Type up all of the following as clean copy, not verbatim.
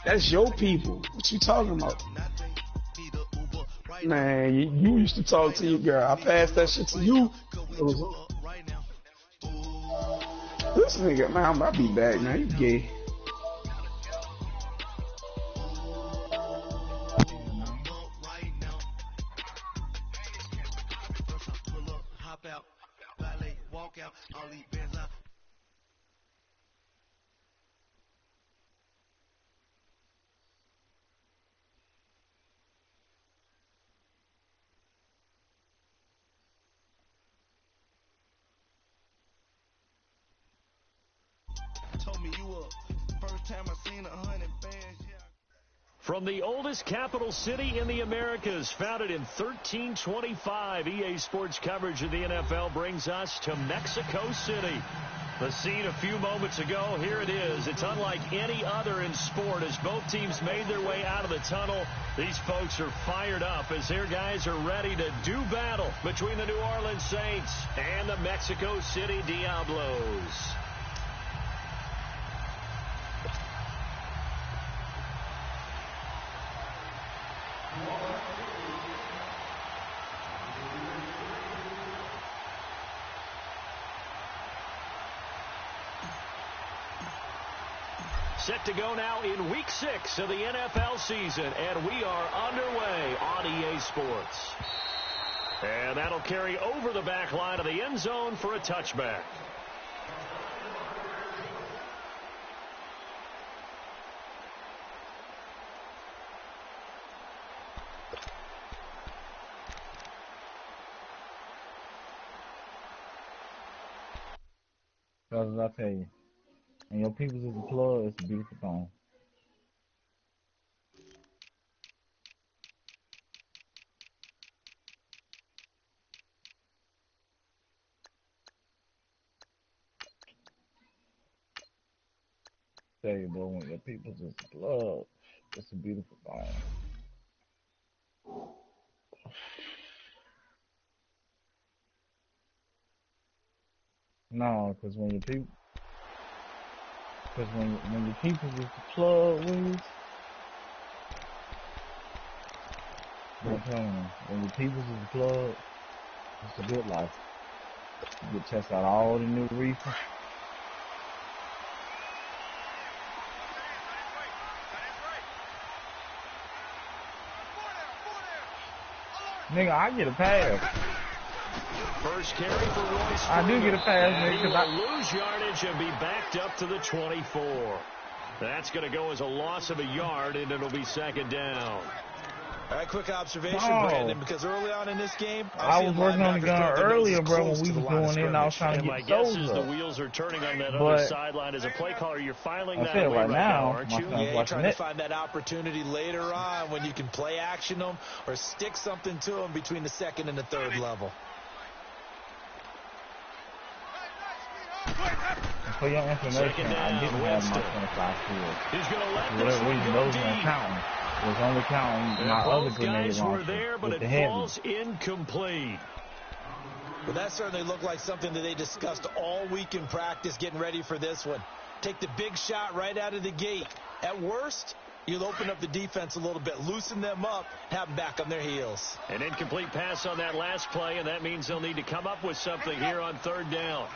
That's your people. What you talking about? Man, you used to talk to your girl. I passed that shit to you. This nigga, man, I'll be back, man. You gay. From the oldest capital city in the Americas, founded in 1325, EA Sports coverage of the NFL brings us to Mexico City. The scene a few moments ago, here it is. It's unlike any other in sport as both teams made their way out of the tunnel. These folks are fired up as their guys are ready to do battle between the New Orleans Saints and the Mexico City Diablos. Set to go now in Week 6 of the NFL season, and we are underway on EA Sports. And that'll carry over the back line of the end zone for a touchback. Because I tell you, and your people's is a plug, it's a beautiful thing. Tell you, bro, when your people's is a plug, it's a beautiful thing. No, because when your people, when your people is the plug, Williams, I'm telling you, when your people is the plug, it's a good life. You get test out all the new reefer. Nigga, I get a pass. First carry for Royce. I do get a pass, nigga. He will lose yardage and be backed up to the 24. That's going to go as a loss of a yard, and it'll be second down. All right, quick observation, Brandon, because early on in this game, I was working on the gun earlier, bro, when we was doing it, and I was trying to get Sosa. Sosa. The wheels are turning on that other sideline as a play caller. You're filing that away right now, aren't you? Yeah, you're trying to find that opportunity later on when you can play action them or stick something to them between the second and the third level. For your information, I didn't have my 25 kills. He's going to let For whatever reason, those weren't counting. It was only counting my other grenade launcher there, but with it the falls incomplete. Well, that certainly looked like something that they discussed all week in practice getting ready for this one. Take the big shot right out of the gate. At worst, you'll open up the defense a little bit, loosen them up, have them back on their heels. An incomplete pass on that last play, and that means they'll need to come up with something here on third down.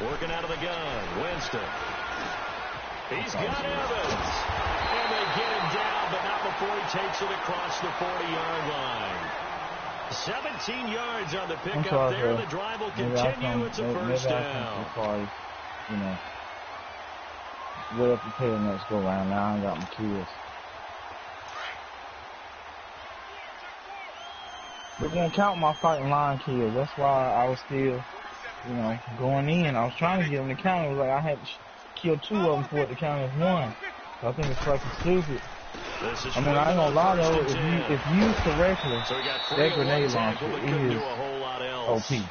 Working out of the gun, Winston. He's got Evans. And they get him down, but not before he takes it across the 40-yard line. 17 yards on the pickup there. The drive will continue. It's a first down. Sorry, you know, we're up to pay the next go round. Now I ain't got my kills. They won't count my fighting line kills. That's why I was still, you know, going in. I was trying to get them to count. It was like I had to kill 2 of them for it to count as 1. So I think it's fucking stupid. I mean, I ain't gonna lie though, if used correctly, that grenade launcher is OP.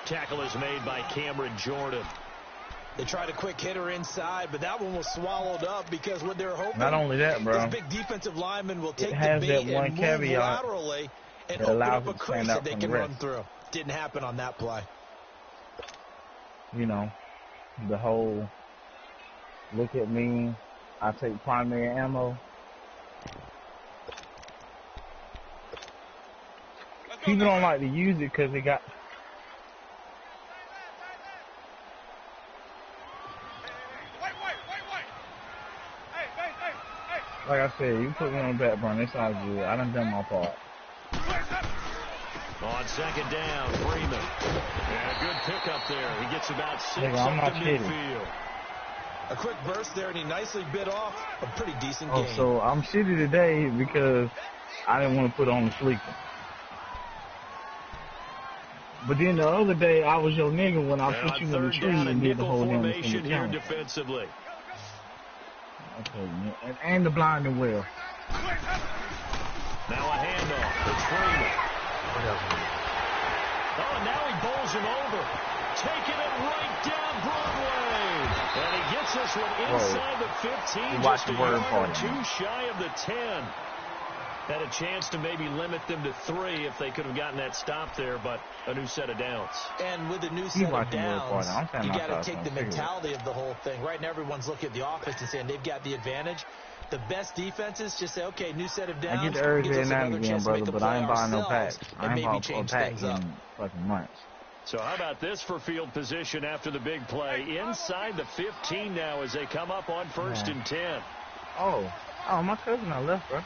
Tackle is made by Cameron Jordan. They tried a quick hitter inside, but that one was swallowed up because what they're hoping. Not only that, bro. This big defensive lineman will take the bait and move laterally and open up a crease that they can run through. Didn't happen on that play. You know, the whole Look at me. I take primary ammo. People don't like to use it because they got. Like I said, you put me on the back burner. It's all good. I done my part. On second down, Freeman. And a good pickup there. He gets about 6 I'm up not to kidding. midfield. A quick burst there, and he nicely bit off a pretty decent Oh, game. so I'm shitty today because I didn't want to put on the sleeper. But then the other day, I was your nigga when I put you in the tree and did the whole formation here down. defensively. Okay, and the blinding well. Now a handoff. It's Freeman. Oh, and now he bowls him over. Taking it right down Broadway. And he gets this one inside the 15, just a yard or two shy of the 10. Had a chance to maybe limit them to 3 if they could have gotten that stop there, but a new set of downs. And with a new set of downs, you got to take the mentality of the whole thing. Right now, everyone's looking at the offense and saying they've got the advantage. The best defenses just say, okay, new set of downs. I get the urge every now and again, brother, but I ain't buying no packs. I ain't buying no packs in fucking months. So how about this for field position after the big play? Inside the 15 now as they come up on 1st and 10. Oh, my cousin I left, bro.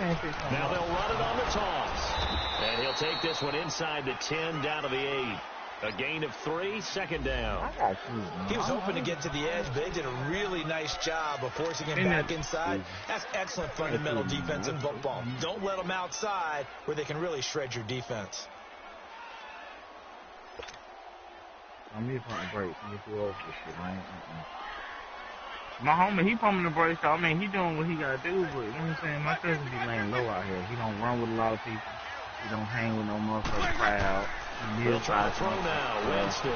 Now they'll run it on the toss. And he'll take this one inside the 10 down to the 8. A gain of 3, second down. I got you, he was hoping to get to the edge, but they did a really nice job of forcing him back inside. That's excellent fundamental defense in football. Don't let them outside where they can really shred your defense. I'm here pumping the brakes. I'm too old for this shit, man. My homie, he pumping the brakes. I mean, he doing what he got to do, but you know what I'm saying? My cousin be laying low out here. He don't run with a lot of people. He don't hang with no motherfucking crowd. He'll try to throw now. Winston.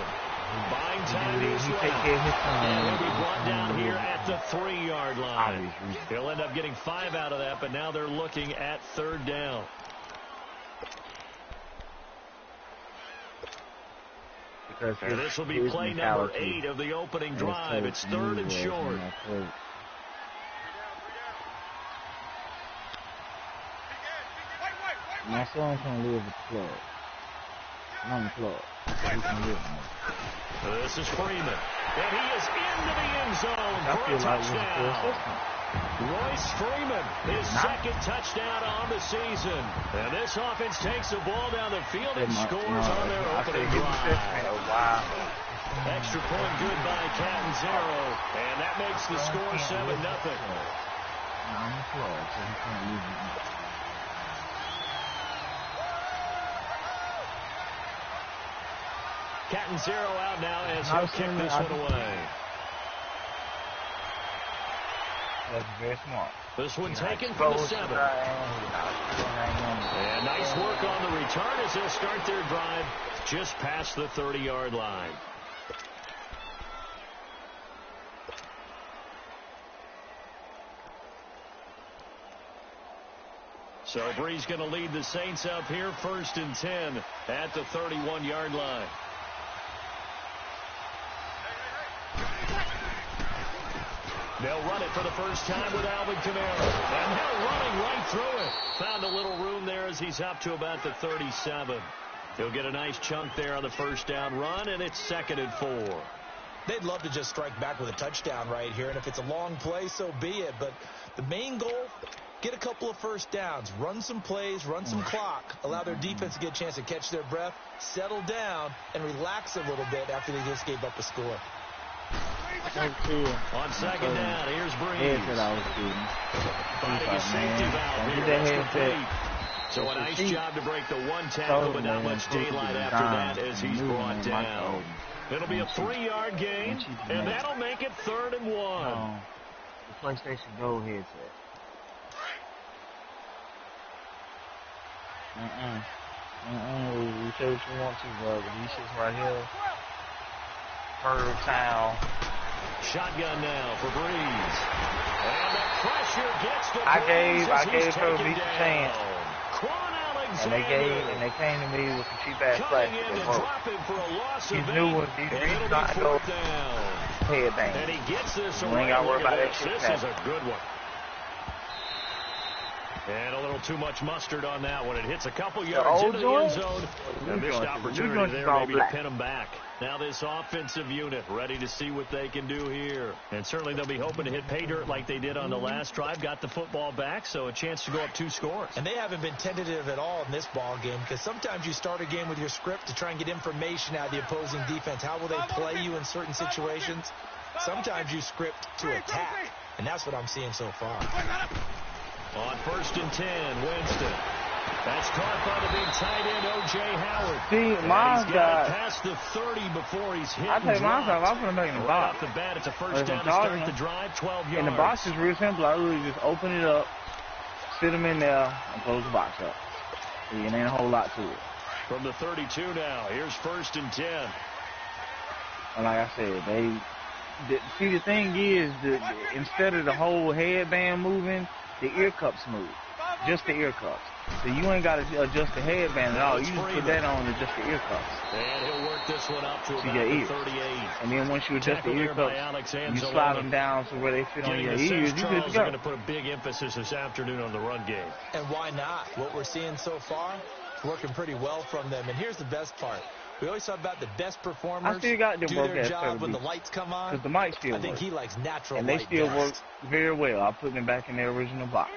Buying time to his take care of his son. And he'll be brought down here at the 3-yard line. He'll end up getting 5 out of that, but now they're looking at 3rd down. And this will be play number 8 of the opening drive. It's 3rd and short. My son can live with the plug. I'm the plug. He can live with me. This is Freeman. And he is into the end zone for a touchdown. Royce Freeman, his second touchdown on the season. And this offense takes the ball down the field and scores on their opening drive. Extra point good by Catanzaro. And that makes the score 7-0. I'm the plug, so he can't leave it. Catanzaro out now as he'll kick this one away. That's very smart. This one taken from the 7. And nice work on the return as they'll start their drive just past the 30-yard line. So Bree's going to lead the Saints up here 1st and 10 at the 31-yard line. They'll run it for the first time with Alvin Kamara. And they're running right through it. Found a little room there as he's up to about the 37. He'll get a nice chunk there on the first down run, and it's 2nd and 4. They'd love to just strike back with a touchdown right here, and if it's a long play, so be it. But the main goal, get a couple of first downs, run some plays, run some clock, allow their defense to get a chance to catch their breath, settle down, and relax a little bit after they just gave up a score. On second down, here's Breeze. Finding a safety valve here. That's complete. So a nice job to break the 1 tackle, but not much daylight after that as he's brought down. It'll be a 3-yard gain, and that'll make it 3rd and 1. The PlayStation Go headset. You say what you want to, bro. These shits right here. Bird towel. Shotgun now for Breeze. And the pressure gets to Breeze. I gave Turtle Beach a chance. And they came to me with some cheap ass plastic. He's new ones. These reasons not go. headbang. And he gets this You away. ain't got to worry about that shit. This is a good one. And a little too much mustard on that one. It hits a couple yards into the end zone. A missed opportunity there maybe to pin them back. Now this offensive unit ready to see what they can do here. And certainly they'll be hoping to hit pay dirt like they did on the last drive. Got the football back, so a chance to go up 2 scores. And they haven't been tentative at all in this ball game, because sometimes you start a game with your script to try and get information out of the opposing defense. How will they play you in certain situations? Sometimes you script to attack, and that's what I'm seeing so far. On 1st and 10, Winston. That's caught by the big tight end, O.J. Howard. See, mine's got past the 30 before he's hit. I take mine's off. I'm going to make him right box. off the bat, it's a first down to start the drive, 12 yards. And the box is real simple. I really just open it up, sit him in there, and close the box up. See, and ain't a whole lot to it. From the 32 now, here's 1st and 10. And like I said, see, the thing is, instead of the whole headband moving, the ear cups move. Just the ear cups. So you ain't got to adjust the headband at all. You just put that on and adjust the ear cups. And he'll work this one up to about your the ears. 38. And then once you adjust the ear cups, you slide them down to where they fit on your ears. You good to go. Going to put a big emphasis this afternoon on the run game. And why not? What we're seeing so far is working pretty well from them. And here's the best part. We always talk about the best performers do their job when the lights come on. Because the mic still works. I think he likes natural and light. And they still work very well. I put them back in their original box.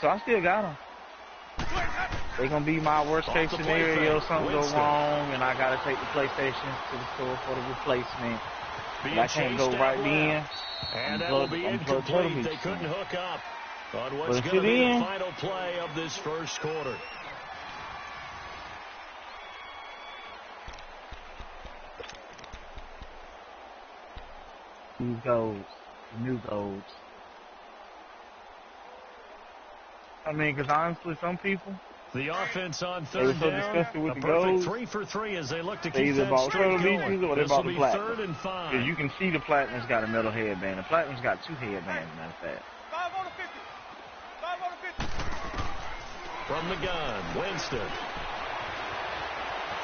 So I still got them. They're going to be my worst case scenario. Something go wrong, and I got to take the PlayStation to the store for the replacement. But I can't go right then. And that will be incomplete. They couldn't hook up on what's going to be the final play of this first quarter. New goals. New goals. I mean, because honestly, some people, the offense on third down, with a the perfect goals. 3 for 3 as they look to they keep that streak going. Or they this bought will the be Platinum. 3rd and 5. Because you can see the Platinum's got a metal headband. The Platinum's got 2 headbands, matter of fact. 5 on the 50. 5 on the 50. From the gun, Winston.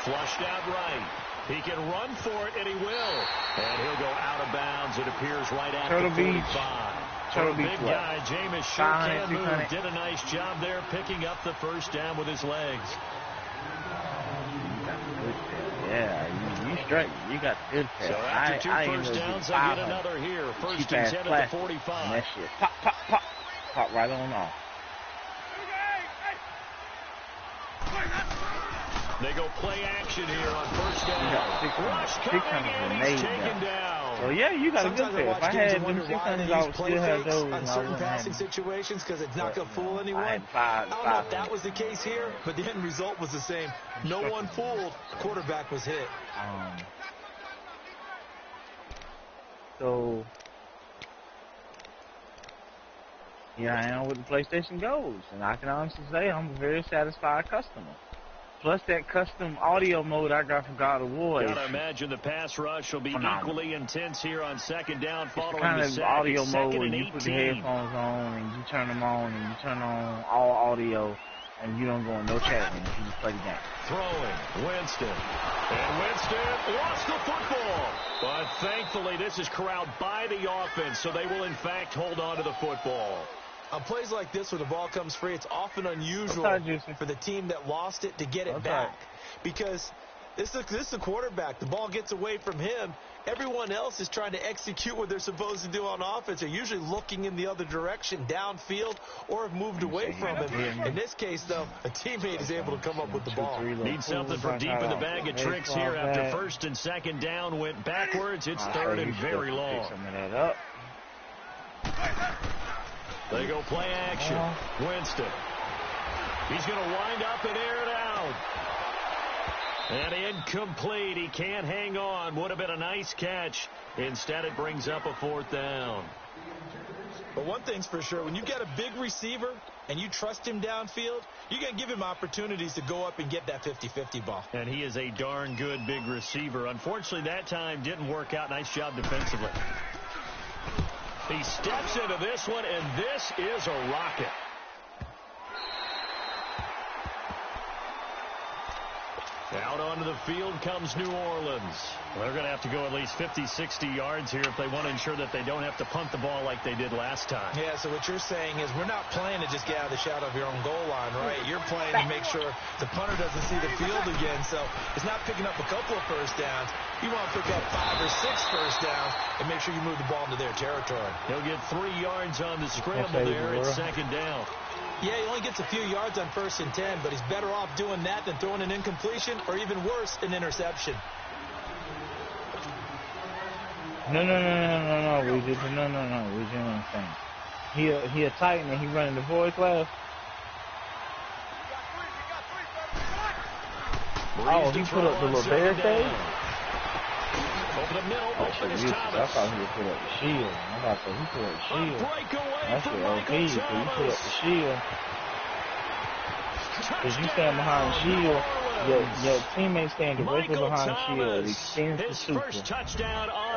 Flushed out right. He can run for it, and he will. And he'll go out of bounds, it appears, right at the 45. Turtle Beach, big guy, Jameis sure can move. Did a nice job there picking up the first down with his legs. Yeah, you straight. You got the good pass. So after 2 first downs, they get another here. 1st and 10 at the 45. And that shit pop, pop, pop. Pop right on off. They go play action here on 1st down. Rush coming, and he's taken down. Well, yeah, you got a good pass. If I had them 600s, I would still have those. On certain passing situations because it's not going to fool anyone. I don't know if that was the case here, but the end result was the same. No one fooled. Quarterback was hit. So, here I am with the PlayStation goes, and I can honestly say I'm a very satisfied customer. Plus that custom audio mode I got from God of War. Gotta imagine the pass rush will be equally intense here on 2nd down following kind the of sack. audio mode where you 18. put the headphones on and you turn them on and you turn on all audio and you don't go on no chatting. You just play the game. Throwing, Winston. And Winston lost the football. But thankfully this is corralled by the offense, so they will in fact hold on to the football. On plays like this where the ball comes free, it's often unusual for the team that lost it to get it back. Because this is the quarterback. The ball gets away from him. Everyone else is trying to execute what they're supposed to do on offense. They're usually looking in the other direction, downfield, or have moved away from him. In this case, though, a teammate is able to come up with the ball. Need something from deep in the bag of tricks here after 1st and 2nd down went backwards. It's 3rd and very long. They go play action. Winston. He's going to wind up and air it out. And incomplete. He can't hang on. Would have been a nice catch. Instead, it brings up a 4th down. But one thing's for sure, when you got a big receiver and you trust him downfield, you're going to give him opportunities to go up and get that 50-50 ball. And he is a darn good big receiver. Unfortunately, that time didn't work out. Nice job defensively. He steps into this one, and this is a rocket. Out Out onto the field comes New Orleans. Well, they're going to have to go at least 50, 60 yards here if they want to ensure that they don't have to punt the ball like they did last time. Yeah, so what you're saying is we're not playing to just get out of the shadow of your own goal line, right? You're playing to make sure the punter doesn't see the field again. So it's not picking up a couple of first downs. You want to pick up 5 or 6 first downs and make sure you move the ball into their territory. He'll get 3 yards on the scramble there at second down. Yeah, he only gets a few yards on 1st and 10, but he's better off doing that than throwing an incompletion or even worse, an interception. No, we just understand. He a Titan and he running the boy class. Oh, he put up the little barricade? Over the middle, open is Thomas. I thought he would put up the shield. I'm about to say he put up the shield. That's the OP, so he put up the shield. Because you stand behind the shield, your teammates stand directly behind the shield. It extends the super.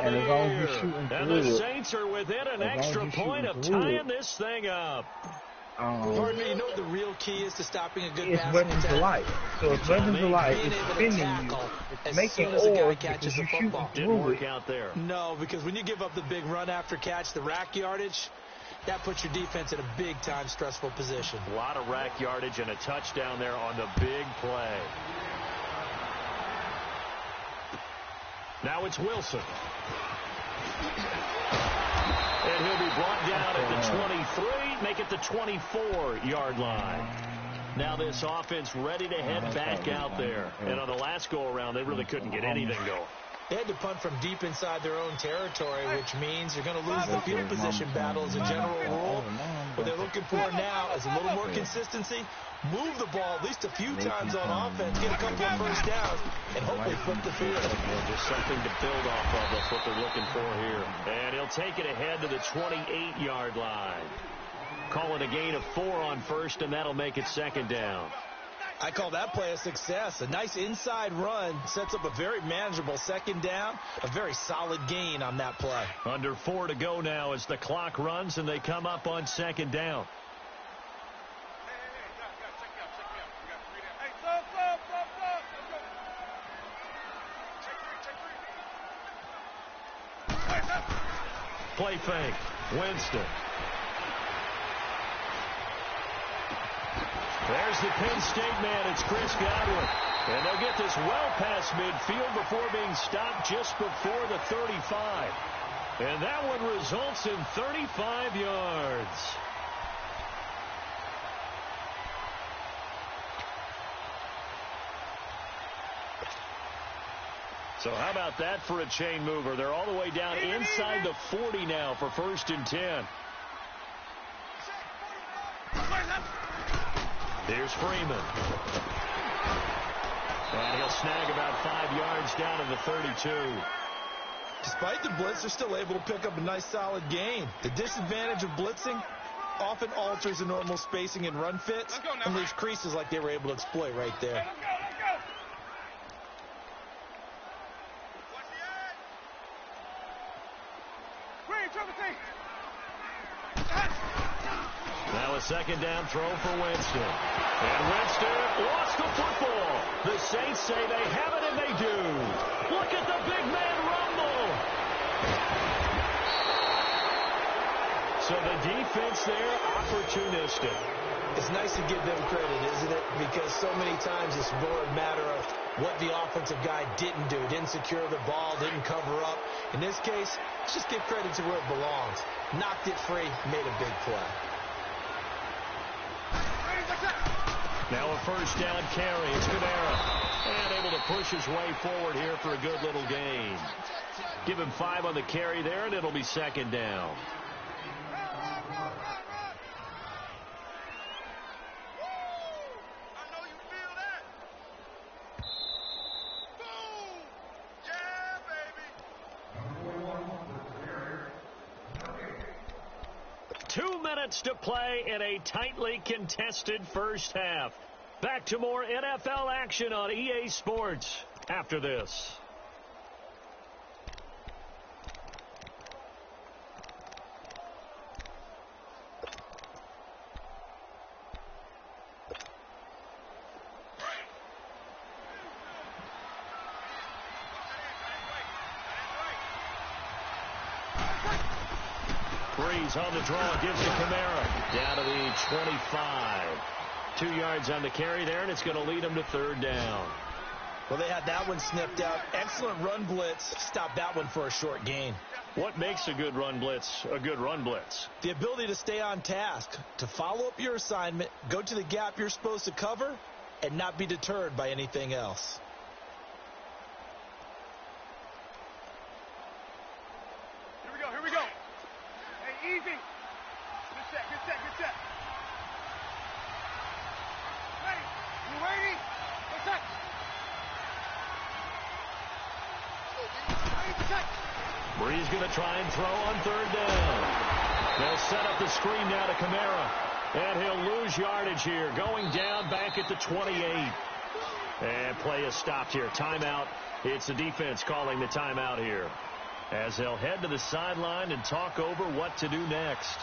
And as long as you're shooting through it, and the Saints are within an extra point of tying this thing up. Pardon me, you know what the real key is to stopping a good it's weapons of life. So it's weapons of life. It's defending you. It's making or because you shoot through it. Out there. No, because when you give up the big run after catch, the rack yardage, that puts your defense in a big-time stressful position. A lot of rack yardage and a touchdown there on the big play. Now it's Wilson. And he'll be brought down at the 23, make it the 24-yard line. Now this offense ready to head back out there. And on the last go-around, they really couldn't get anything going. They had to punt from deep inside their own territory, which means you're going to lose the field position battle as a general rule. What they're looking for now is a little more consistency, move the ball at least a few times on offense, get a couple of first downs, and hopefully flip the field. Just something to build off of. That's what they're looking for here. And he'll take it ahead to the 28-yard line. Call it a gain of 4 on first, and that'll make it second down. I call that play a success. A nice inside run sets up a very manageable second down, a very solid gain on that play. Under 4 to go now as the clock runs and they come up on second down. Play fake. Winston. There's the Penn State man. It's Chris Godwin. And they'll get this well past midfield before being stopped just before the 35. And that one results in 35 yards. So how about that for a chain mover? They're all the way down inside the 40 now for 1st and 10. Here's Freeman. And he'll snag about 5 yards down to the 32. Despite the blitz, they're still able to pick up a nice solid gain. The disadvantage of blitzing often alters the normal spacing and run fits and leaves creases like they were able to exploit right there. Now a second down throw for Winston. And Winston lost the football. The Saints say they have it, and they do. Look at the big man rumble. So the defense there, opportunistic. It's nice to give them credit, isn't it? Because so many times it's more a matter of what the offensive guy didn't do. Didn't secure the ball, didn't cover up. In this case, let's just give credit to where it belongs. Knocked it free, made a big play. Now a first down carry. It's Kamara. And able to push his way forward here for a good little gain. Give him 5 on the carry there, and it'll be second down. I know you feel that. Boom! Yeah, baby. 2 minutes to play in a tightly contested first half. Back to more NFL action on EA Sports after this. Breeze on the draw, gives to Kamara. Down to the 25. 2 yards on the carry there, and it's going to lead them to third down. Well, they had that one snipped out. Excellent run blitz. Stopped that one for a short gain. What makes a good run blitz a good run blitz? The ability to stay on task, to follow up your assignment, go to the gap you're supposed to cover, and not be deterred by anything else. Here we go. Hey, easy. Good set. Ready. You ready? What's that? Breeze going to try and throw on third down. They'll set up the screen now to Kamara. And he'll lose yardage here. Going down back at the 28. And play is stopped here. Timeout. It's the defense calling the timeout here, as they'll head to the sideline and talk over what to do next.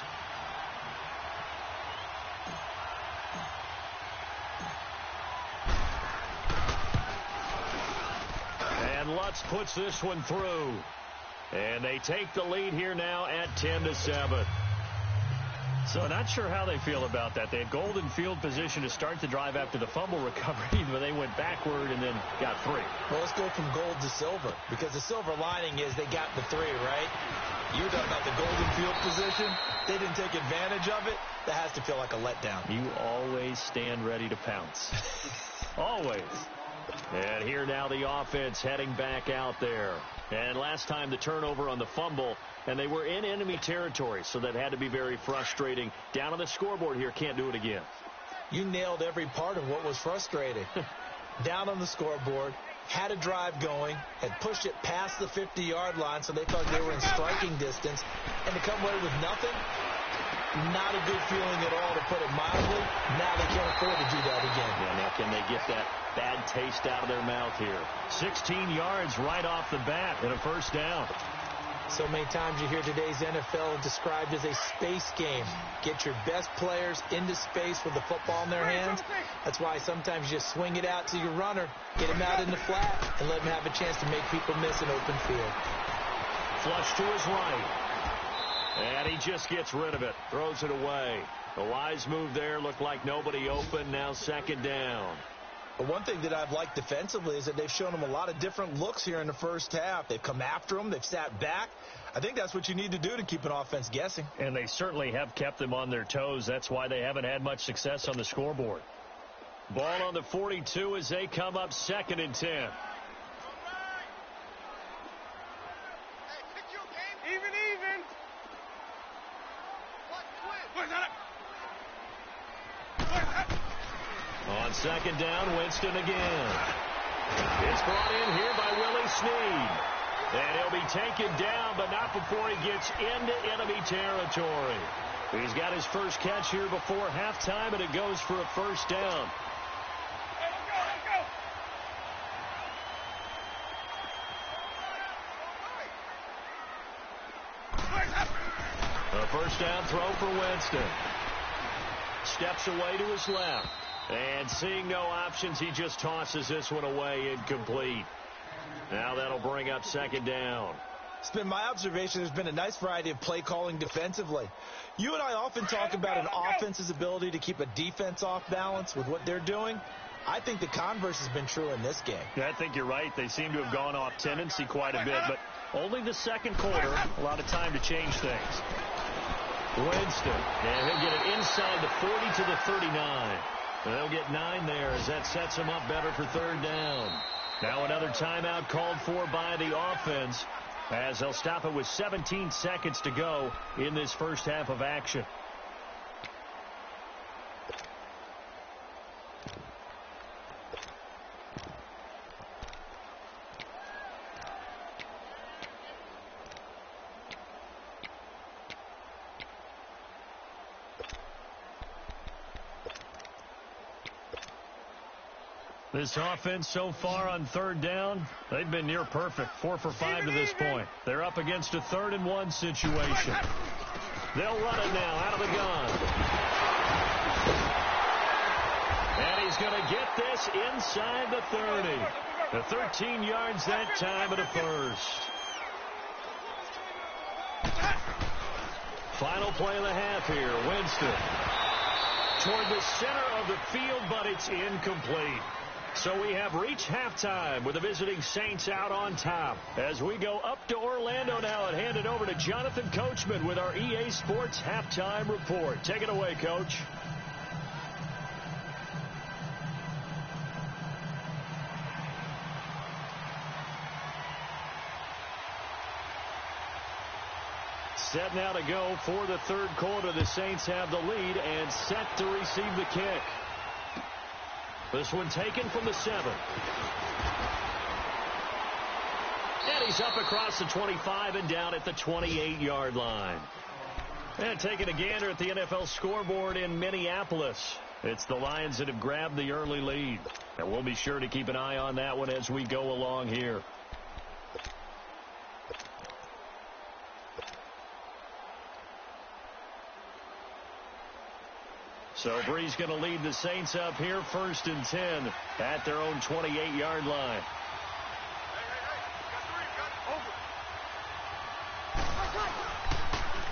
And Lutz puts this one through. And they take the lead here now at 10-7. So not sure how they feel about that. They had golden field position to start the drive after the fumble recovery, but they went backward and then got 3. Well, let's go from gold to silver, because the silver lining is they got the 3, right? You're talking about the golden field position. They didn't take advantage of it. That has to feel like a letdown. You always stand ready to pounce. Always. And here now the offense heading back out there. And last time the turnover on the fumble, and they were in enemy territory, so that had to be very frustrating. Down on the scoreboard here, can't do it again. You nailed every part of what was frustrating. Down on the scoreboard, had a drive going, had pushed it past the 50-yard line, so they thought they were in striking distance, and to come away with nothing, not a good feeling at all, to put it mildly. Now they can't afford to do that again. Yeah, now can they get that bad taste out of their mouth here? 16 yards right off the bat and a first down. So many times you hear today's NFL described as a space game. Get your best players into space with the football in their hands. That's why sometimes you just swing it out to your runner, get him out in the flat, and let him have a chance to make people miss an open field. Flush to his right. And he just gets rid of it. Throws it away. The wise move there. Looked like nobody open. Now second down. But one thing that I've liked defensively is that they've shown them a lot of different looks here in the first half. They've come after them. They've sat back. I think that's what you need to do to keep an offense guessing. And they certainly have kept them on their toes. That's why they haven't had much success on the scoreboard. Ball on the 42 as they come up 2nd and 10. Even. On second down, Winston again. It's brought in here by Willie Snead. And he'll be taken down, but not before he gets into enemy territory. He's got his first catch here before halftime, and it goes for a first down. A first down throw for Winston. Steps away to his left. And seeing no options, he just tosses this one away incomplete. Now that'll bring up second down. It's been my observation there's been a nice variety of play calling defensively. You and I often talk about an offense's ability to keep a defense off balance with what they're doing. I think the converse has been true in this game. Yeah, I think you're right. They seem to have gone off tendency quite a bit, but only the second quarter, a lot of time to change things. Winston, and he'll get it inside the 40 to the 39. And they'll get 9 there as that sets them up better for third down. Now another timeout called for by the offense, as they'll stop it with 17 seconds to go in this first half of action. This offense so far on third down, they've been near perfect. 4 for 5 to this point. They're up against a 3rd and 1 situation. They'll run it now out of the gun. And he's going to get this inside the 30. The 13 yards that time at a first. Final play of the half here. Winston toward the center of the field, but it's incomplete. So we have reached halftime with the visiting Saints out on top. As we go up to Orlando now and hand it over to Jonathan Coachman with our EA Sports halftime report. Take it away, Coach. Set now to go for the third quarter. The Saints have the lead and set to receive the kick. This one taken from the 7. And he's up across the 25 and down at the 28-yard line. And taking a gander at the NFL scoreboard in Minneapolis. It's the Lions that have grabbed the early lead. And we'll be sure to keep an eye on that one as we go along here. So Brees going to lead the Saints up here, 1st and 10 at their own 28-yard line.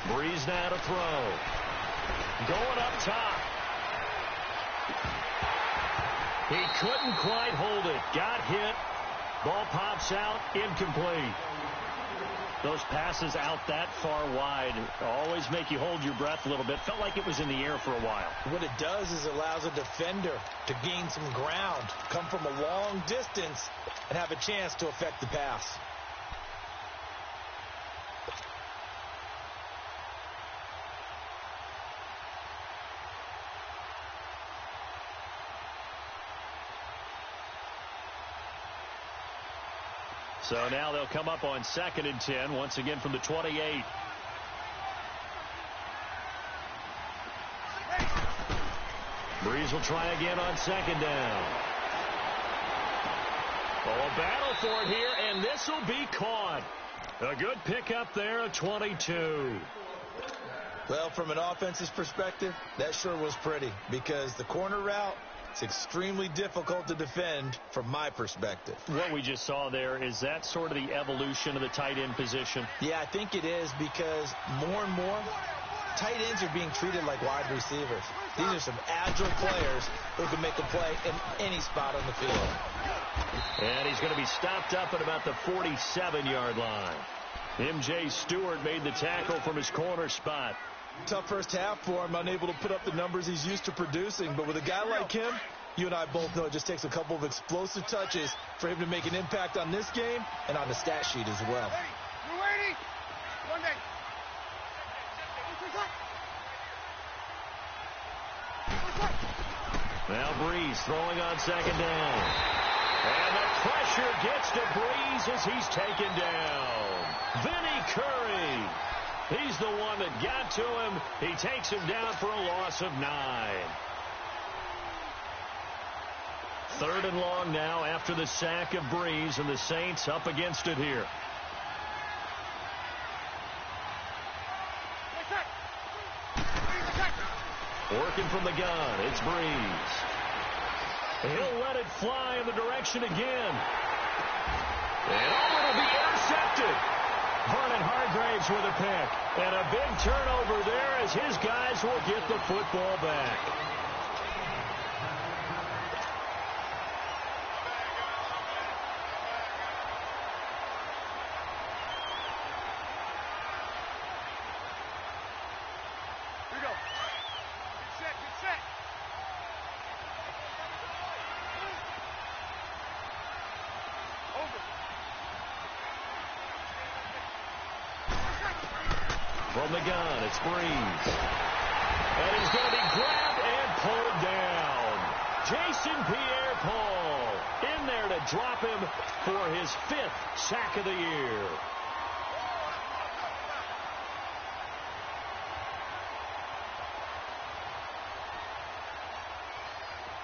Brees now to throw. Going up top. He couldn't quite hold it. Got hit. Ball pops out. Incomplete. Those passes out that far wide always make you hold your breath a little bit. Felt like it was in the air for a while. What it does is it allows a defender to gain some ground, come from a long distance, and have a chance to affect the pass. So now they'll come up on 2nd and 10, once again from the 28. Brees will try again on 2nd down. Oh, a battle for it here, and this will be caught. A good pickup there, a 22. Well, from an offense's perspective, that sure was pretty because the corner route, it's extremely difficult to defend from my perspective. What we just saw there, is that sort of the evolution of the tight end position? Yeah, I think it is because more and more tight ends are being treated like wide receivers. These are some agile players who can make a play in any spot on the field. And he's going to be stopped up at about the 47-yard line. M.J. Stewart made the tackle from his corner spot. Tough first half for him, unable to put up the numbers he's used to producing. But with a guy like him, you and I both know it just takes a couple of explosive touches for him to make an impact on this game and on the stat sheet as well. You ready? One day. Now Brees throwing on 2nd down. And the pressure gets to Brees as he's taken down. Vinny Curry. He's the one that got to him. He takes him down for a loss of 9. 3rd and long now after the sack of Brees, and the Saints up against it here. Working from the gun, it's Brees. He'll let it fly in the direction again. And it'll be intercepted. Vernon Hargraves with a pick. And a big turnover there as his guys will get the football back. Here we go. Get set. Over. From the gun, it's Brees. And he's going to be grabbed and pulled down. Jason Pierre-Paul in there to drop him for his 5th sack of the year.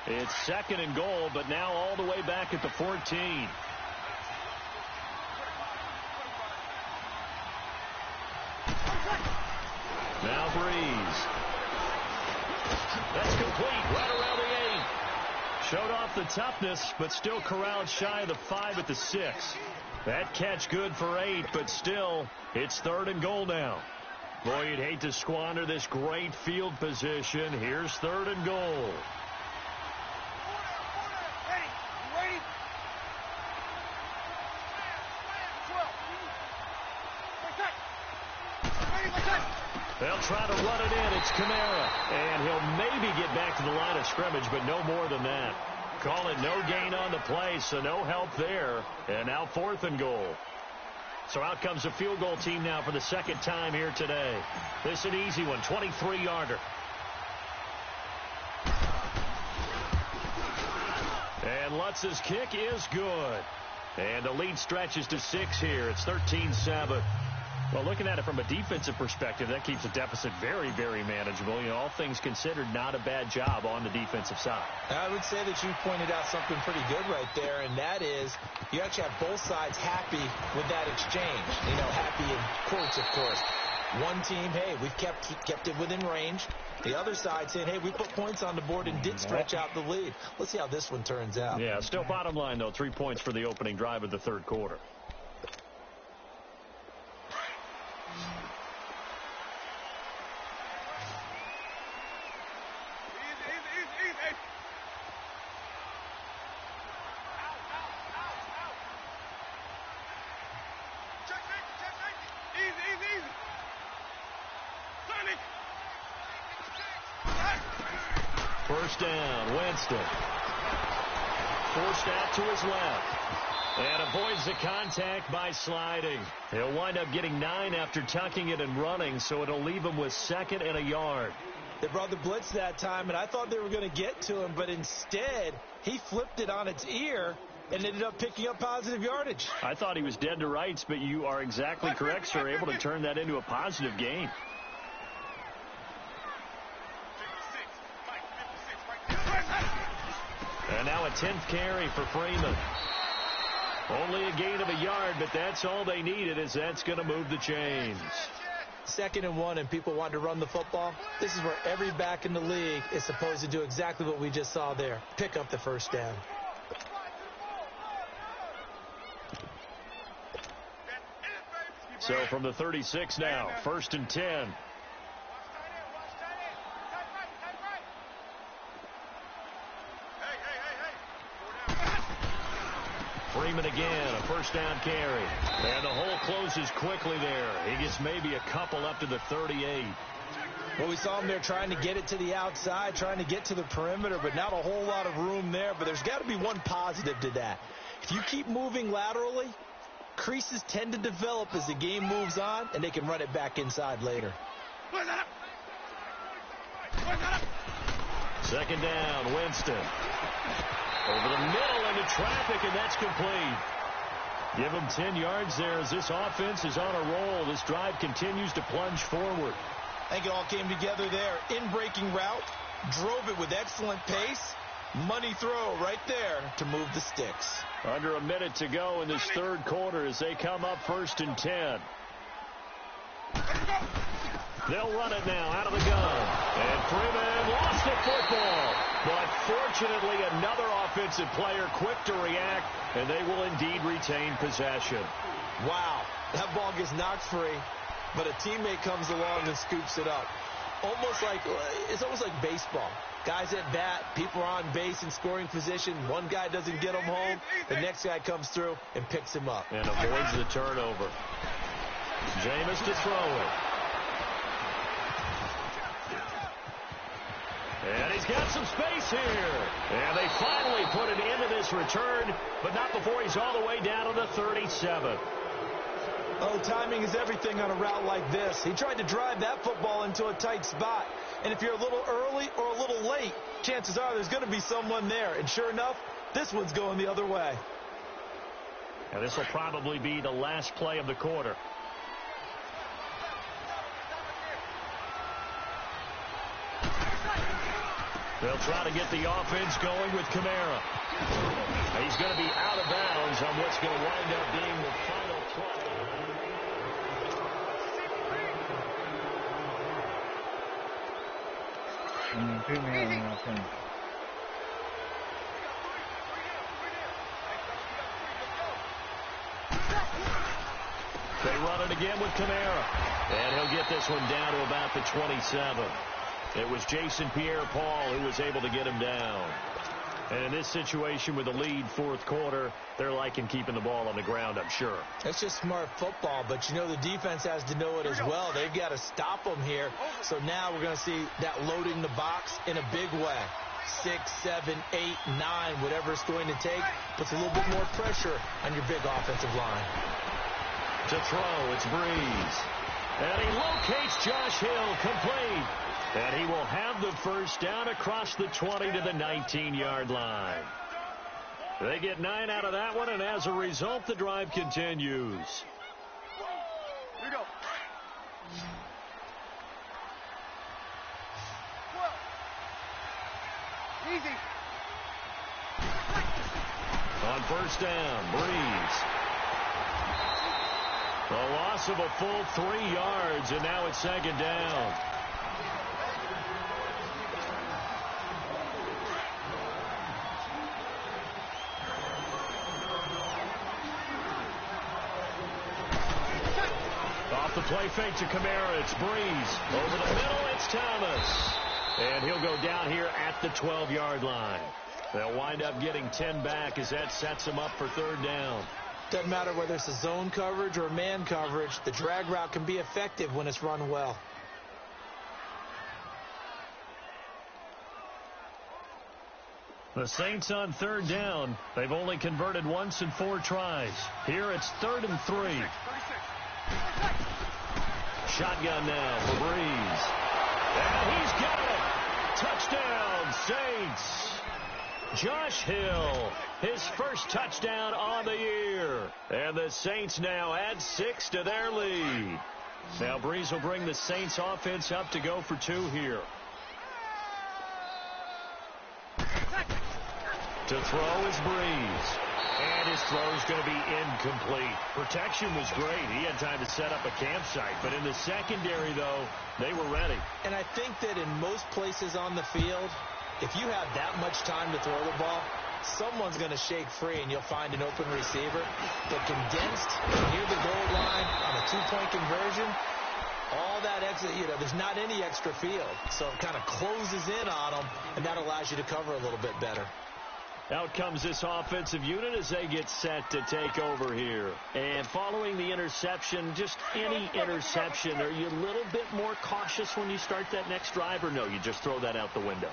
It's 2nd and goal, but now all the way back at the 14. Now Brees. That's complete right around the 8. Showed off the toughness, but still corralled shy of the 5 at the 6. That catch good for 8, but still, it's 3rd and goal now. Boy, you'd hate to squander this great field position. Here's 3rd and goal. Ready? You ready? 12. What's that? They'll try to run it in. It's Kamara. And he'll maybe get back to the line of scrimmage, but no more than that. Call it no gain on the play, so no help there. And now 4th and goal. So out comes the field goal team now for the 2nd time here today. This is an easy one, 23-yarder. And Lutz's kick is good. And the lead stretches to 6 here. It's 13-7. Well, looking at it from a defensive perspective, that keeps the deficit very, very manageable. You know, all things considered, not a bad job on the defensive side. I would say that you pointed out something pretty good right there, and that is you actually have both sides happy with that exchange. You know, happy in quotes, of course. One team, hey, we've kept it within range. The other side saying, hey, we put points on the board and did stretch out the lead. Let's see how this one turns out. Yeah, still bottom line, though, 3 points for the opening drive of the 3rd quarter. First down, Winston. Forced out to his left. And avoids the contact by sliding. He'll wind up getting 9 after tucking it and running, so it'll leave him with 2nd and a yard. They brought the blitz that time, and I thought they were going to get to him, but instead he flipped it on its ear and ended up picking up positive yardage. I thought he was dead to rights, but you are exactly correct, sir. Able to turn that into a positive gain. And now a 10th carry for Freeman. Only a gain of a yard, but that's all they needed, as that's going to move the chains. 2nd and 1, and people want to run the football. This is where every back in the league is supposed to do exactly what we just saw there. Pick up the first down. So from the 36 now, 1st and 10. Freeman again, a first down carry. And the hole closes quickly there. He gets maybe a couple up to the 38. Well, we saw him there trying to get it to the outside, trying to get to the perimeter, but not a whole lot of room there. But there's got to be one positive to that. If you keep moving laterally, creases tend to develop as the game moves on, and they can run it back inside later. 2nd down, Winston. Over the middle into traffic, and that's complete. Give him 10 yards there as this offense is on a roll. This drive continues to plunge forward. I think it all came together there. In-breaking route, drove it with excellent pace. Money throw right there to move the sticks. Under a minute to go in this 3rd quarter as they come up 1st and 10. They'll run it now out of the gun. And Freeman lost the football. But fortunately, another offensive player quick to react, and they will indeed retain possession. Wow, that ball gets knocked free, but a teammate comes along and scoops it up. It's almost like baseball. Guys at bat, people are on base in scoring position. One guy doesn't get him home. The next guy comes through and picks him up. And avoids the turnover. Jameis to throw it. And he's got some space here. And they finally put an end to this return, but not before he's all the way down to the 37. Oh, timing is everything on a route like this. He tried to drive that football into a tight spot. And if you're a little early or a little late, chances are there's going to be someone there. And sure enough, this one's going the other way. And this will probably be the last play of the quarter. They'll try to get the offense going with Kamara. He's going to be out of bounds on what's going to wind up being the final play. They run it again with Kamara. And he'll get this one down to about the 27. It was Jason Pierre-Paul who was able to get him down. And in this situation with the lead fourth quarter, they're liking keeping the ball on the ground, I'm sure. It's just smart football, but you know the defense has to know it as well. They've got to stop them here. So now we're going to see that loading the box in a big way. 6, 7, 8, 9, whatever it's going to take, puts a little bit more pressure on your big offensive line. To throw, it's Breeze. And he locates Josh Hill, complete. And he will have the first down across the 20 to the 19-yard line. They get 9 out of that one, and as a result, the drive continues. Here we go. Easy. On first down, Breeze. A loss of a full 3 yards, and now it's second down. Off the play fake to Kamara, it's Breeze. Over the middle, it's Thomas. And he'll go down here at the 12-yard line. They'll wind up getting 10 back as that sets them up for third down. Doesn't matter whether it's a zone coverage or man coverage. The drag route can be effective when it's run well. The Saints on third down. They've only converted once in 4 tries. Here it's 3rd and 3. Shotgun now for Breeze. And he's got it. Touchdown, Saints. Josh Hill, his first touchdown on the year. And the Saints now add 6 to their lead. Now Breeze will bring the Saints offense up to go for 2 here. To throw is Breeze. And his throw is going to be incomplete. Protection was great. He had time to set up a campsite. But in the secondary, though, they were ready. And I think that in most places on the field, if you have that much time to throw the ball, someone's going to shake free and you'll find an open receiver. But condensed near the goal line on a 2-point conversion, all that extra, there's not any extra field. So it kind of closes in on them, and that allows you to cover a little bit better. Out comes this offensive unit as they get set to take over here. And following the interception, just any interception, are you a little bit more cautious when you start that next drive, or no, you just throw that out the window?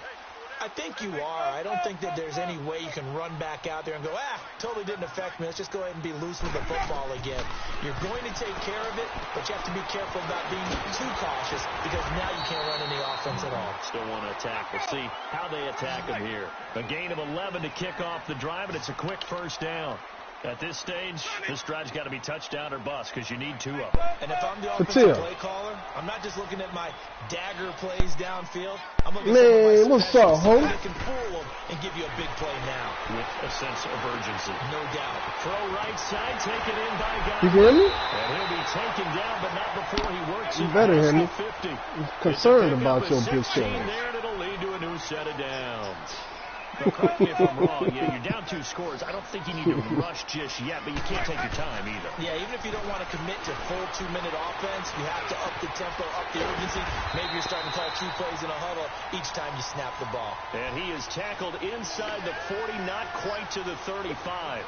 I think you are. I don't think that there's any way you can run back out there and go, totally didn't affect me. Let's just go ahead and be loose with the football again. You're going to take care of it, but you have to be careful about being too cautious because now you can't run any offense at all. Still want to attack. We'll see how they attack them here. A gain of 11 to kick off the drive, and it's a quick first down. At this stage, this drive's got to be touchdown or bust because you need 2 of them. And if I'm the offensive play caller, I'm not just looking at my dagger plays downfield. I'm looking at what's up, homie? That can fool them and give you a big play now. With a sense of urgency. No doubt. Throw right side, taken in by Guy. You hear me? And he'll be taken down, but not before he works You it better hear me. 50. I'm concerned about your big show. There, and it'll lead to a new set of downs. But correct me if I'm wrong. You're down 2 scores. I don't think you need to rush just yet, but you can't take your time either. Yeah, even if you don't want to commit to full 2-minute offense, you have to up the tempo, up the urgency. Maybe you're starting to call 2 plays in a huddle each time you snap the ball. And he is tackled inside the 40, not quite to the 35.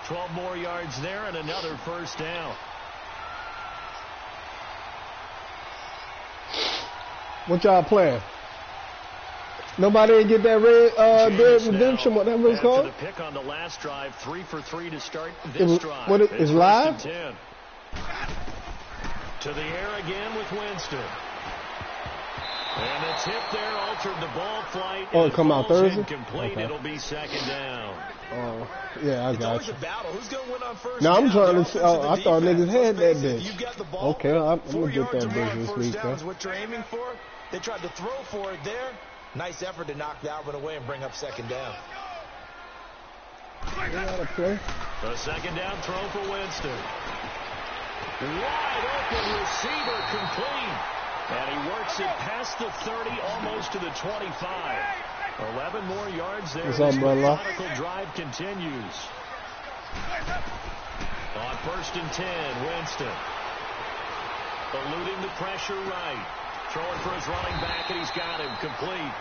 12 more yards there and another first down. What y'all playing? Nobody didn't get that red dead redemption, whatever it's called? The pick on the last drive, 3 for 3 to start this drive. What is live? 10. To the air again with Winston. And the tip there altered the ball flight. Oh, it come out Thursday? Incomplete. Okay. It'll be second down. Oh, yeah, I got you. It's always a battle. Who's going to win on first Now, I'm down? trying to I thought niggas had that bitch. You got the ball. Okay, I'm 4 going to get yards that or more bitch on this first week. down is what you're aiming for. They tried to throw for it there. Nice effort to knock that one away and bring up second down. You gotta play. The second down throw for Winston. Wide open receiver complete. And he works it past the 30, almost to the 25. 11 more yards there. What's up, brother? The methodical drive continues. On 1st and 10, Winston. eluding the pressure right. Throwing for his running back, and he's got him complete.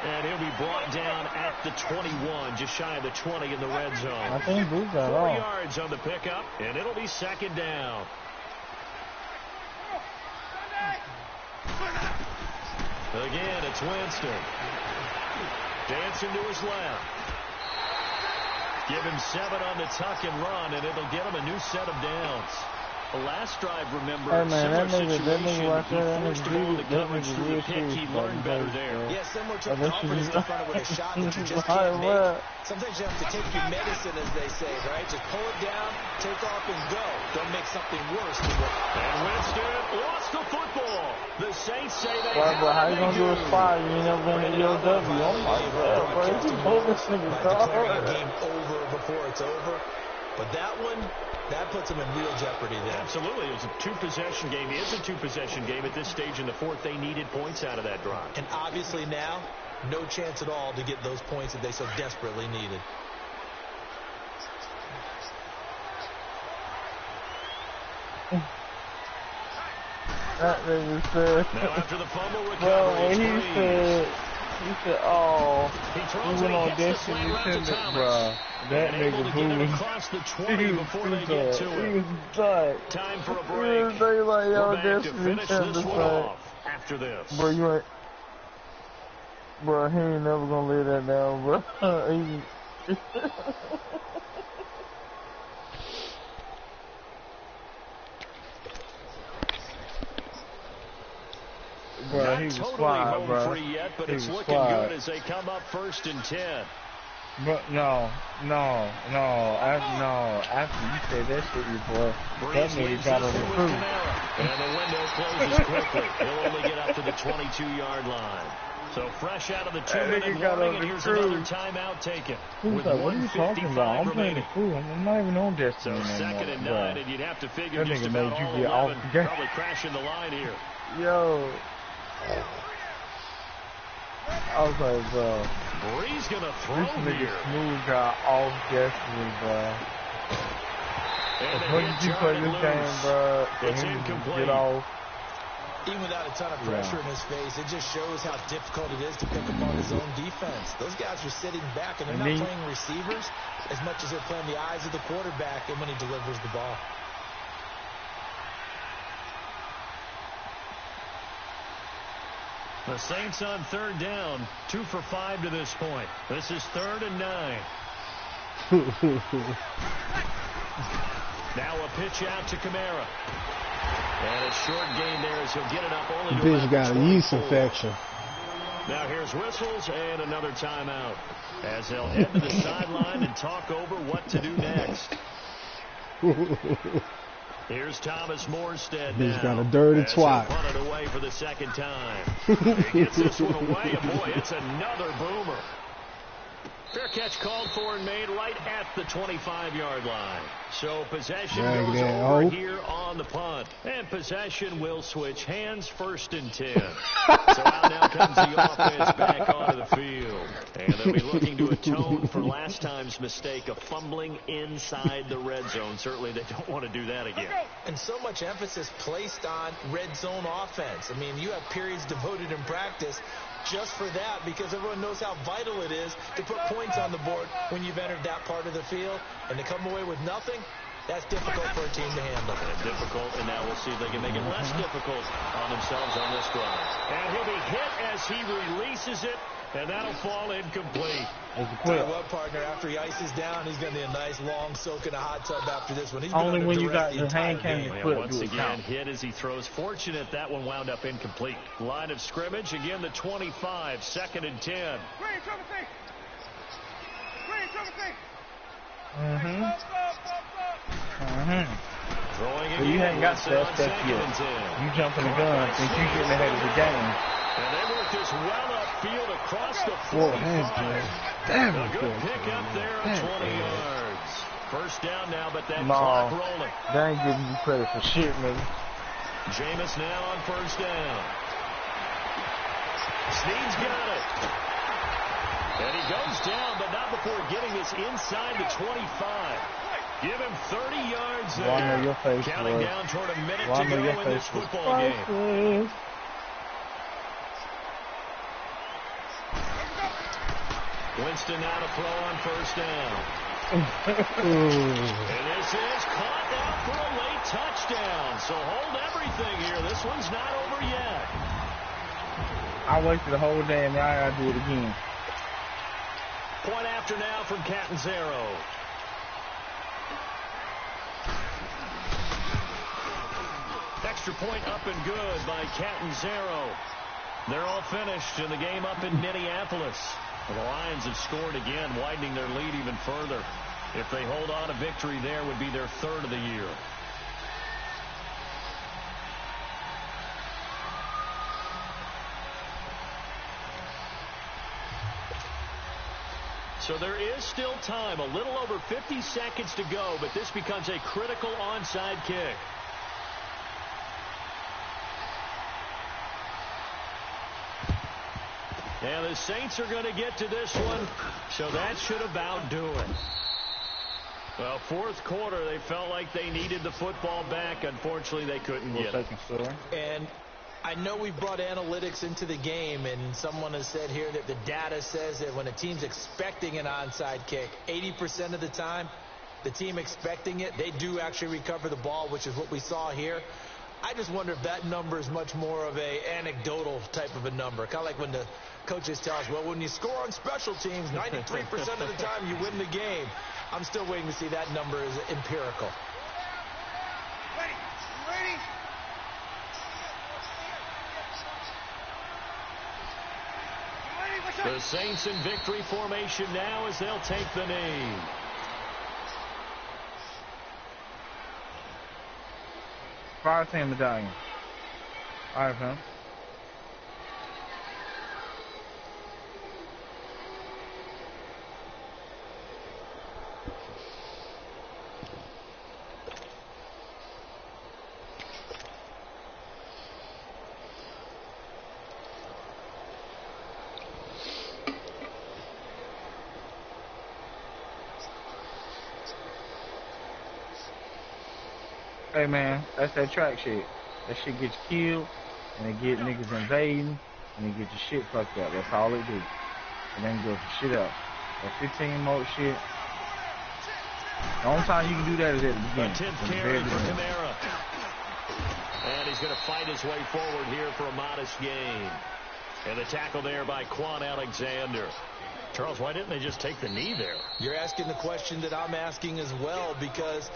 And he'll be brought down at the 21, just shy of the 20 in the red zone. I think Booth got 4 off. yards on the pickup, and it'll be second down. Again, it's Winston. Dancing to his left. Give him 7 on the tuck and run, and it'll get him a new set of downs. The last drive, remember, Hey, man, that similar nigga situation. right there, He that forced nigga him on the that coverage nigga through the real pick. serious He about learned the better base, there. bro. Yeah, similar to Oh, this confidence is- confronted with a shot that you just Right, can't make. right. Sometimes you have to take your medicine, as they say, right? Just pull it down, take off, and go. Don't make something worse than what... And Winston lost the football. The Saints say they Boy, have bro, how it, you they gonna do a do. spy? You ain't never been to EOW. Oh my God, bro, you pulled this nigga by declaring a dog. game over before it's over. But that one, that puts him in real jeopardy there. Absolutely. It was a two-possession game. It is a two-possession game at this stage in the fourth. They needed points out of that drive. And obviously now, no chance at all to get those points that they so desperately needed. That nigga said, Now after the fumble bro, recovery, when it's he Breeze. said, oh, He we throws went and on he hits the Destiny slant route to Tender, Thomas. bro. That And able nigga to get it booed. across the 20 before they get to He it. was done. Time for a He break. was there like, yo, We're back to Destiny finish Tender, this one son. off after this. Bro, you ain't, bro, he ain't never gonna lay that down, bro. Bro, Not he was totally fly, home bro. free yet, but He it's was looking fly. good as they come up 1st and 10. But no. After you say that shit, you boy, that Breeze nigga leaves got this on the one with crew. Kamara. And the window closes quickly. He'll only get up to the 22-yard line. So fresh out of the 2-minute got warning, on and the here's crew. another timeout taken. He's With like, what are you talking about? 1:55 I'm playing the remaining. crew. I'm not even on So Destiny no second more, and bro. 9, and you'd have to figure That just nigga about made you all get off 11 the game. probably crashing the line here. Yo. I was like, bro, Breeze going to throw this nigga here. smooth got off Destiny, bro. And As the much hit as you turned play it this loose. game, bro, for It's him to incomplete. get off. Even without a ton of pressure in his face, it just shows how difficult it is to pick up on his own defense. Those guys are sitting back, and they're And not he- playing receivers as much as they're playing the eyes of the quarterback and when he delivers the ball. The Saints on 3rd down, 2 for 5 to this point. This is 3rd and 9. Now a pitch out to Kamara. And a short gain there as he'll get it up only to Bitch about got a the yeast 24. infection. Now here's whistles and another timeout as they'll head to the sideline and talk over what to do next. Here's Thomas Morstead Bitch now. got a dirty As he'll twat. punt it away for the second time. He gets this one away, and boy, it's another boomer. Fair catch called for and made right at the 25-yard line. So possession Drag goes that over hoe. here on the punt. And possession will switch hands, 1st and 10. So out now comes the offense back onto the field. And they'll be looking to atone for last time's mistake of fumbling inside the red zone. Certainly they don't want to do that again. And so much emphasis placed on red zone offense. I mean, you have periods devoted in practice just for that because everyone knows how vital it is to put points on the board when you've entered that part of the field. And to come away with nothing, that's difficult for a team to handle. And difficult, and now we'll see if they can make it less difficult on themselves on this drive. And he'll be hit as he releases it, and that'll fall incomplete. It's a Tell clip. you what, partner, after he ices down, he's going to need a nice long soak in a hot tub after this one. He's been Only under when you duress got the hand entire cannon game. clip. Once do it again, count. hit as he throws. Fortunate that one wound up incomplete. Line of scrimmage, again the 25, 2nd and 10. Throwing But you again, ain't got Wilson that on step 2nd yet. and 10. You jumping the gun, think you getting ahead of the game. And they work this well upfield across the Boy, 45. that's good. Damn, A that's good good. pickup there at 20 yards. 1st down now, but that No. clock rolling. They ain't giving you credit for shit, nigga. Jameis now on 1st down. Snead's got it. And he goes down, but not before getting this inside the 25. Give him 30 yards there. Well, I know your face Counting was. down toward a minute Well, I to know go your in this face was football game. priceless. Winston now to throw on first down. And this is caught out for a late touchdown. So hold everything here. This one's not over yet. I wasted the whole day, and now I gotta do it again. Point after now from Catanzaro. Extra point up and good by Catanzaro. They're all finished in the game up in Minneapolis. The Lions have scored again, widening their lead even further. If they hold on, a victory there would be their third of the year. So there is still time, a little over 50 seconds to go, but this becomes a critical onside kick. And the Saints are going to get to this one, so that should about do it. Well, fourth quarter, they felt like they needed the football back. Unfortunately, they couldn't get it. And I know we've brought analytics into the game, and someone has said here that the data says that when a team's expecting an onside kick, 80% of the time, the team expecting it, they do actually recover the ball, which is what we saw here. I just wonder if that number is much more of a anecdotal type of a number. Kind of like when the coaches tell us, well, when you score on special teams, 93% of the time you win the game. I'm still waiting to see that number is empirical. Ready? You ready? The Saints in victory formation now as they'll take the knee. Fire team medallion. All right, fam. Hey man, that's that track shit. That shit gets you killed, and it get niggas invading, and it get your shit fucked up. That's all it do. And then go for shit up. That 15 mode shit. The only time you can do that is at the beginning. A 10th carry for Kamara. And he's going to fight his way forward here for a modest gain. And the tackle there by Quan Alexander. Charles, why didn't they just take the knee there? You're asking the question that I'm asking as well, because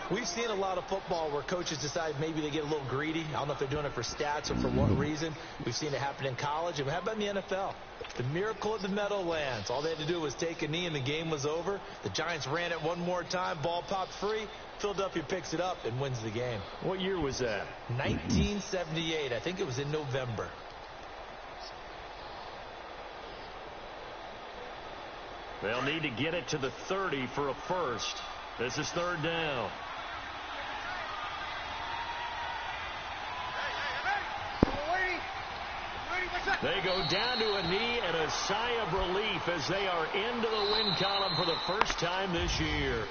we've seen a lot of football where coaches decide maybe they get a little greedy. I don't know if they're doing it for stats or for what reason. We've seen it happen in college, and how about in the NFL? The miracle of the Meadowlands. All they had to do was take a knee, and the game was over. The Giants ran it one more time. Ball popped free. Philadelphia picks it up and wins the game. What year was that? 1978. I think it was in November. They'll need to get it to the 30 for a first. This is third down. They go down to a knee and a sigh of relief as they are into the win column for the first time this year.